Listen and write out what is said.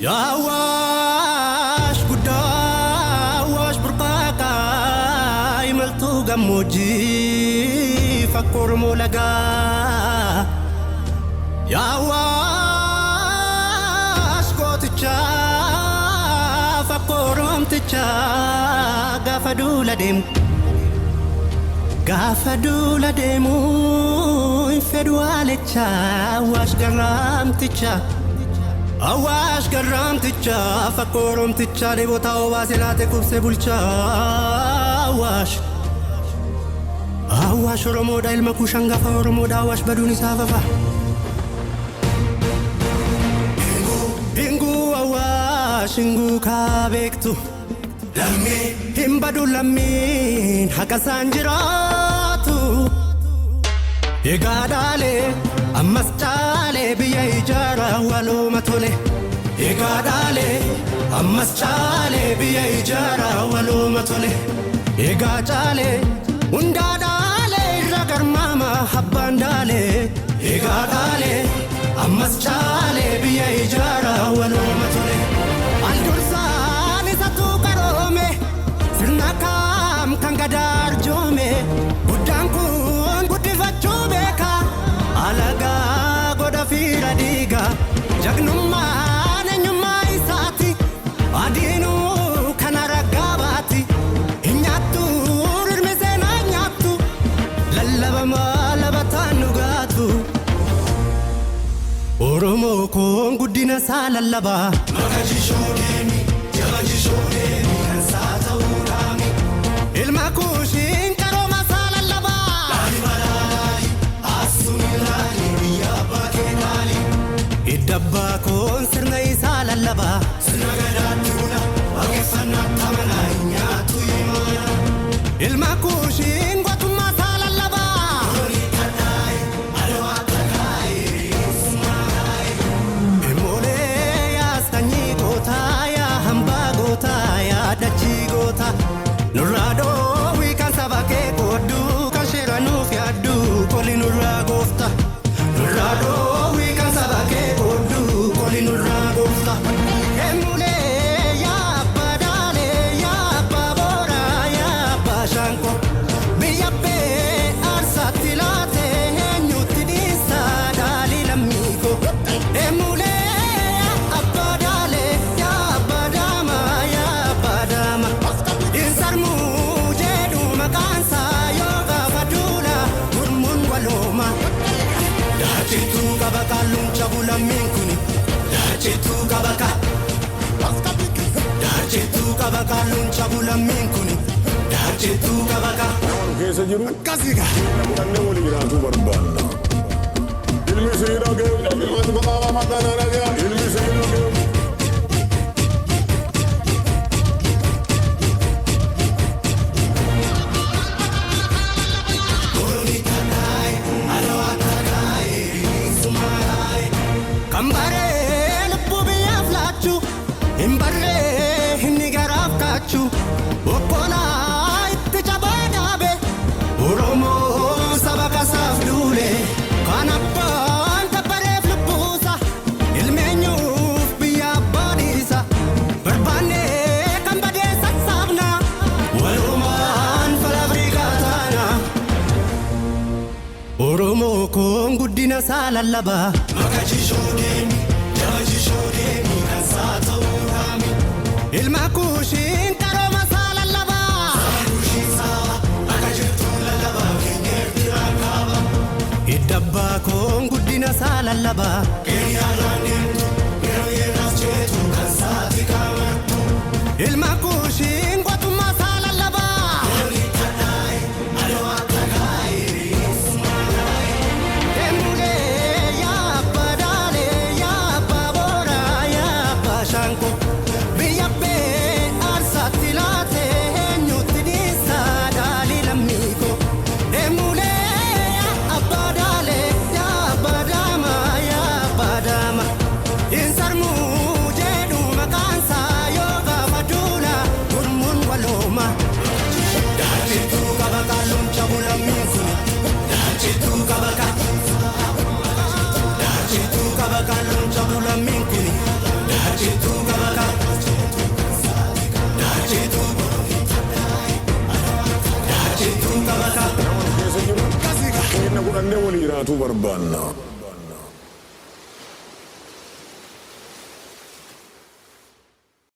يا واش بدا واش برقاقا يملتو قموجي فكر مولقا يا واش قوتشا فكر ممتشا قافدو لديم قافدو لديمو يفدو عليكا واش قرامتشا أواش قرامتشا فكرمتشا لبوتا وباسلاتي كوبسي بولشا أواش رمودا المكوشان غفا رمودا واش بدوني ساففا إنغو أواش إنغو كابيكتو لمي همبدو لمين حكا سانجراتو يقادالي أمس جالي بيا إجارة ولو متولي يقادالي أمس جالي بيا إجارة ولو متولي يقادالي وندادالي رقر ماما حبان دالي يقادالي أمس جالي بيا إجارة ولو متولي الدرساني ستو كرومي سرنا كام كنقدار جومي ودانكون قد فتشو بيكا alaga goda fira diga jagnumma nenyumma isati adinu kanara gabati inyatu rirmesena nyatu lallaba malabatan gatu oromo kon gudina salallaba magaji shodeni jabaji shodeni kansata urami ilma kushin karoma salallaba Dabba kon sirna isa lallaba sirna gadaatuna waaqeffannaa tamanaa nyaatu himana ilma kushiin gootummaa isaa lallaba horii kadhaayi adawaa kadhaayi summaadhaayi ilmoolee yaastanyii gootaa yaa hambaa gootaa yaa dachii gootaa nurraa dhoowwii kan saba kee goodduu kan shiranuuf yaadduu koli nurraa goofta nurraa dhoowwii kan saba kee nurra gofta emule ya badale ya babora ya bashanko biyabe arsatilate nyutidisa dalilamiko emule ya badale ya badama insarmu jedu makansa yoga fadula gurmun waloma dachitu kabakalun chabula minkuni Dachetu kabaka luncha bula minkuni Dachetu kabaka Kesa jiru Kasiga Kanne wali gira tu barbanda Ilmi seyra ke Ilmi baqawa makana raga Ilmi seyra ke Kambare Imbarre hinni garaaf kaachu Okola itti jabaadhaabe Oromo saba kasaaf duule Kan abbaan kabbareef lubbuusa Ilmeenyuuf biyya abbaadhiisa Barbaannee kan badee sassaabna Walumaan fala Afrikaa taana Oromo koon guddina isaa lallaba Makachi shoodeni, jabachi shoodeni kan saata'u ilma kushin karoma salallaba kushin sawa akajirtu lallaba kengerti rakaba idabba kon guddina salallaba kenya ranimtu yero yeras chetu kansati kamartu ilma kushin gootummaa salallaba horii kadhaayi adawaa kadhaayi summaadhaayi emule yaa badale yaa babora yaa bashanko Biyabe arsatilate nyutidisa dalilamiko emule abadale ya badama insarmu jedu makansa yoga fadula Ande waliiraatu barbaanna.